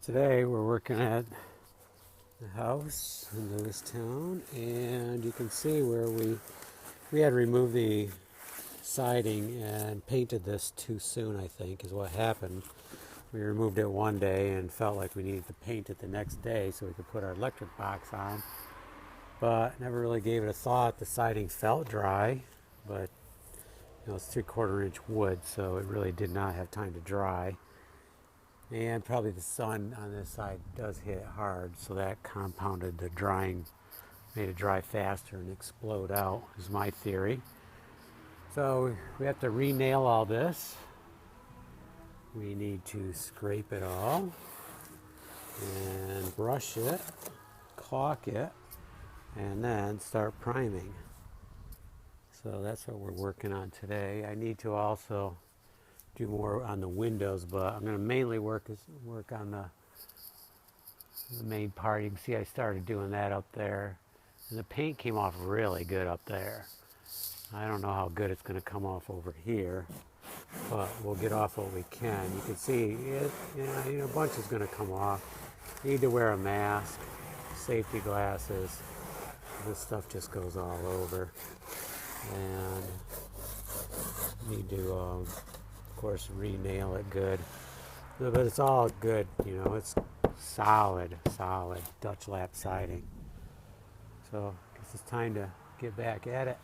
Today we're working at the house in Lewistown, and you can see where we had removed the siding and painted this too soon, I think, is what happened. We removed it one day and felt like we needed to paint it the next day so we could put our electric box on, but never really gave it a thought. The siding felt dry, but it's 3/4 inch wood, so it really did not have time to dry. And probably the sun on this side does hit it hard, so that compounded the drying, made it dry faster and explode out, is my theory. So we have to re-nail all this. We need to scrape it all and brush it, caulk it, and then start priming. So that's what we're working on today. I need to also do more on the windows, but I'm going to mainly work on the main part. You can see I started doing that up there, and the paint came off really good up there. I don't know how good it's going to come off over here, but we'll get off what we can. You can see it, a bunch is going to come off. You need to wear a mask, safety glasses. This stuff just goes all over, and need to of course re-nail it good, but it's all good. It's solid Dutch lap siding. So I guess it's time to get back at it.